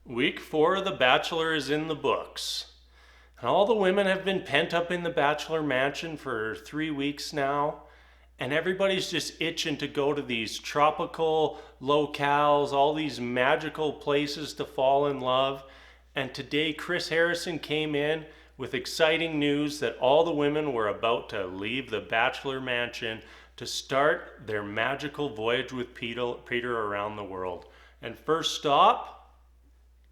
Week 4 of The Bachelor is in the books. And all the women have been pent up in the Bachelor mansion for 3 weeks now. And everybody's just itching to go to these tropical locales, all these magical places to fall in love. And today, Chris Harrison came in with exciting news that all the women were about to leave the Bachelor mansion to start their magical voyage with Peter around the world. And first stop,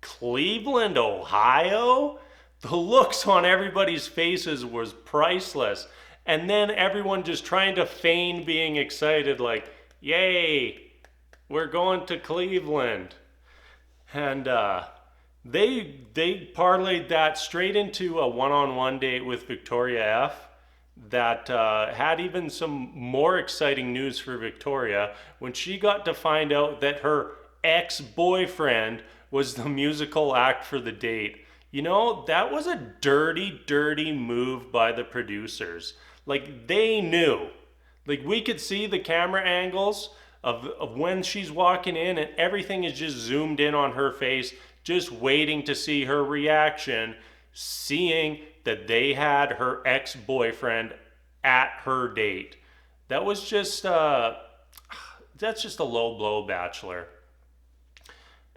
Cleveland, Ohio? The looks on everybody's faces was priceless. And then everyone just trying to feign being excited, like, yay, we're going to Cleveland. And they parlayed that straight into a one-on-one date with Victoria F. That had even some more exciting news for Victoria when she got to find out that her ex-boyfriend was the musical act for the date. You know, that was a dirty, dirty move by the producers. Like, they knew. Like, we could see the camera angles of when she's walking in, and everything is just zoomed in on her face, just waiting to see her reaction, seeing that they had her ex-boyfriend at her date. That was just, that's just a low blow, Bachelor.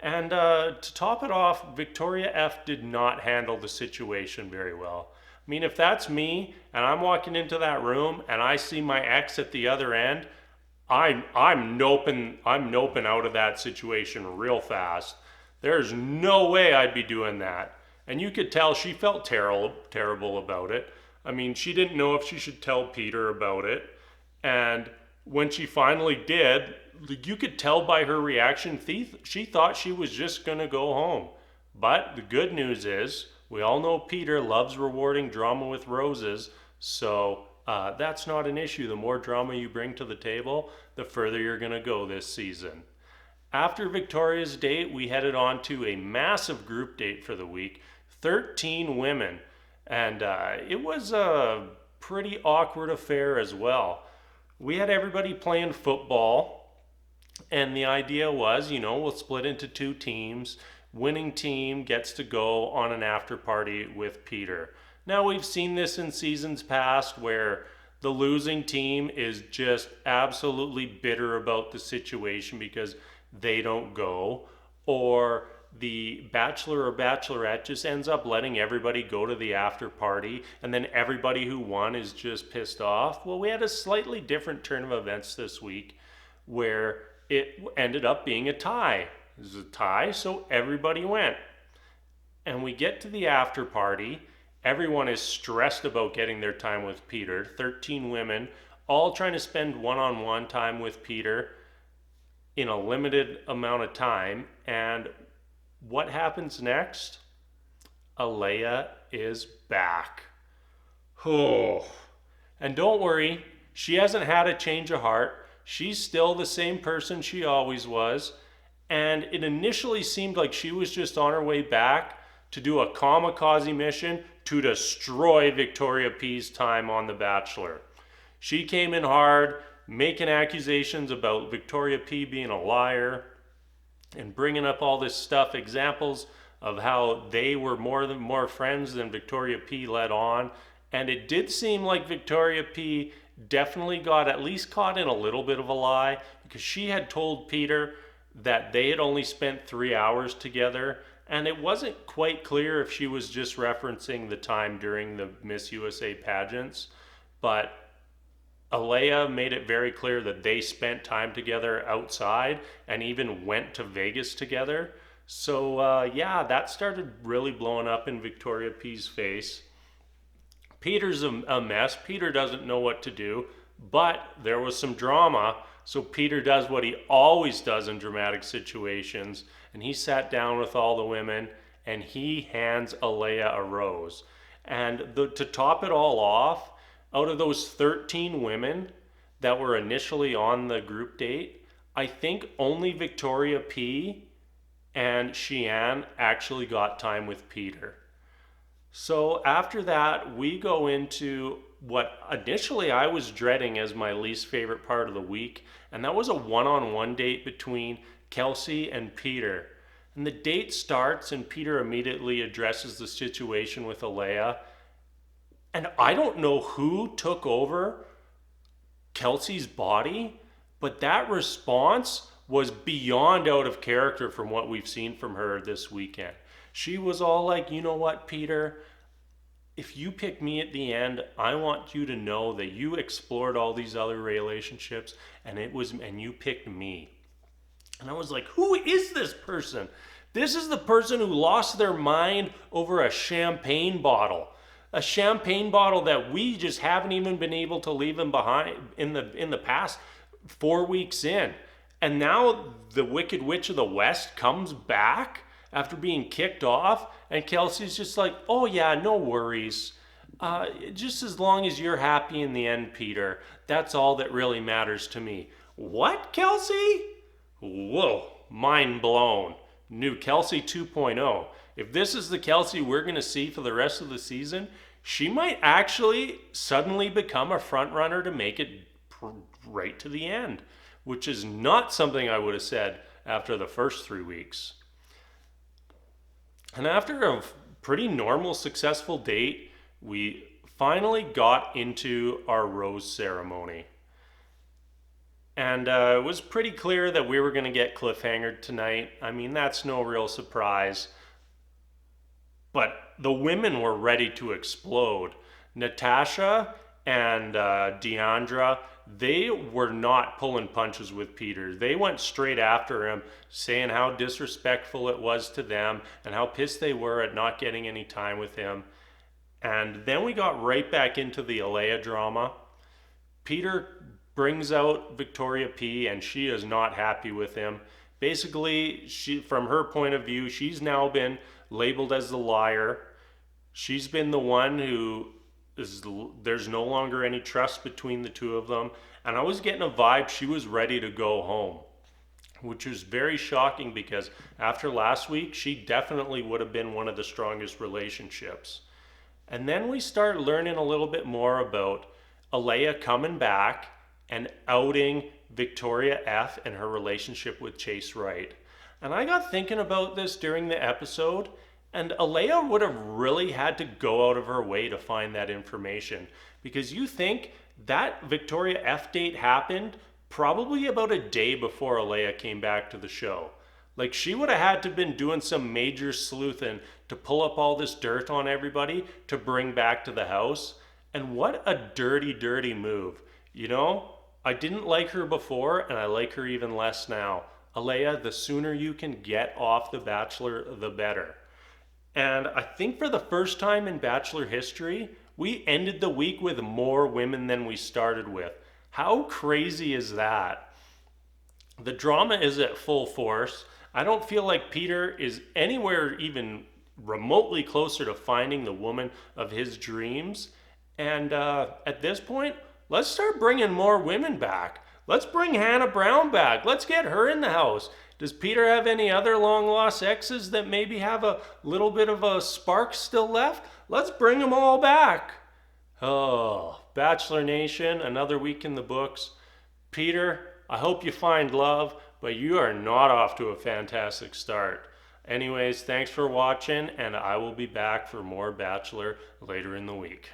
And to top it off, Victoria F did not handle the situation very well. I mean, if that's me and I'm walking into that room and I see my ex at the other end, I'm noping out of that situation real fast. There's no way I'd be doing that. And you could tell she felt terrible about it. I mean, she didn't know if she should tell Peter about it. And when she finally did, you could tell by her reaction, she thought she was just going to go home. But the good news is, we all know Peter loves rewarding drama with roses, so that's not an issue. The more drama you bring to the table, the further you're going to go this season. After Victoria's date, we headed on to a massive group date for the week, 13 women. And it was a pretty awkward affair as well. We had everybody playing football. And the idea was, we'll split into two teams. Winning team gets to go on an after party with Peter. Now, we've seen this in seasons past where the losing team is just absolutely bitter about the situation because they don't go. Or the bachelor or bachelorette just ends up letting everybody go to the after party, and then everybody who won is just pissed off. Well, we had a slightly different turn of events this week where it ended up being a tie. It was a tie, so everybody went. And we get to the after party. Everyone is stressed about getting their time with Peter. 13 women, all trying to spend one-on-one time with Peter in a limited amount of time. And what happens next? Alayah is back. Oh. And don't worry, she hasn't had a change of heart. She's still the same person she always was. And it initially seemed like she was just on her way back to do a kamikaze mission to destroy Victoria P's time on The Bachelor. She came in hard, making accusations about Victoria P being a liar and bringing up all this stuff, examples of how they were more friends than Victoria P let on. And it did seem like Victoria P definitely got at least caught in a little bit of a lie, because she had told Peter that they had only spent 3 hours together, and it wasn't quite clear if she was just referencing the time during the Miss USA pageants, but Alayah made it very clear that they spent time together outside and even went to Vegas together. So yeah, that started really blowing up in Victoria P's face. Peter's a mess. Peter doesn't know what to do, but there was some drama. So Peter does what he always does in dramatic situations, and he sat down with all the women and he hands Alayah a rose. And to top it all off, out of those 13 women that were initially on the group date, I think only Victoria P and Sheehan actually got time with Peter. So after that, we go into what initially I was dreading as my least favorite part of the week, and that was a one-on-one date between Kelsey and Peter. And the date starts, and Peter immediately addresses the situation with Alayah. And I don't know who took over Kelsey's body, but that response was beyond out of character from what we've seen from her this weekend. She was all like, you know what, Peter? If you pick me at the end, I want you to know that you explored all these other relationships and you picked me. And I was like, who is this person? This is the person who lost their mind over a champagne bottle. A champagne bottle that we just haven't even been able to leave him behind in the past 4 weeks in. And now the Wicked Witch of the West comes back after being kicked off, and Kelsey's just like, oh yeah, no worries. Just as long as you're happy in the end, Peter, that's all that really matters to me. What, Kelsey? Whoa, mind blown. New Kelsey 2.0. If this is the Kelsey we're going to see for the rest of the season, she might actually suddenly become a front runner to make it right to the end, which is not something I would have said after the first 3 weeks. And after a pretty normal, successful date, we finally got into our rose ceremony. And it was pretty clear that we were going to get cliffhangered tonight. I mean, that's no real surprise. But the women were ready to explode. Natasha and Deandra, they were not pulling punches with Peter. They went straight after him, saying how disrespectful it was to them and how pissed they were at not getting any time with him. And then we got right back into the Alayah drama. Peter brings out Victoria P, and she is not happy with him. Basically, from her point of view, she's now been labeled as the liar. She's been the one who there's no longer any trust between the two of them. And I was getting a vibe she was ready to go home, which was very shocking because after last week, she definitely would have been one of the strongest relationships. And then we start learning a little bit more about Alayah coming back and outing Victoria F and her relationship with Chase Wright. And I got thinking about this during the episode, and Alayah would have really had to go out of her way to find that information. Because you think that Victoria F date happened probably about a day before Alayah came back to the show. Like, she would have had to have been doing some major sleuthing to pull up all this dirt on everybody to bring back to the house. And what a dirty, dirty move. You know, I didn't like her before, and I like her even less now. Alayah, the sooner you can get off The Bachelor, the better. And I think for the first time in Bachelor history, we ended the week with more women than we started with. How crazy is that? The drama is at full force. I don't feel like Peter is anywhere even remotely closer to finding the woman of his dreams. And at this point, let's start bringing more women back. Let's bring Hannah Brown back. Let's get her in the house. Does Peter have any other long-lost exes that maybe have a little bit of a spark still left? Let's bring them all back. Oh, Bachelor Nation, another week in the books. Peter, I hope you find love, but you are not off to a fantastic start. Anyways, thanks for watching, and I will be back for more Bachelor later in the week.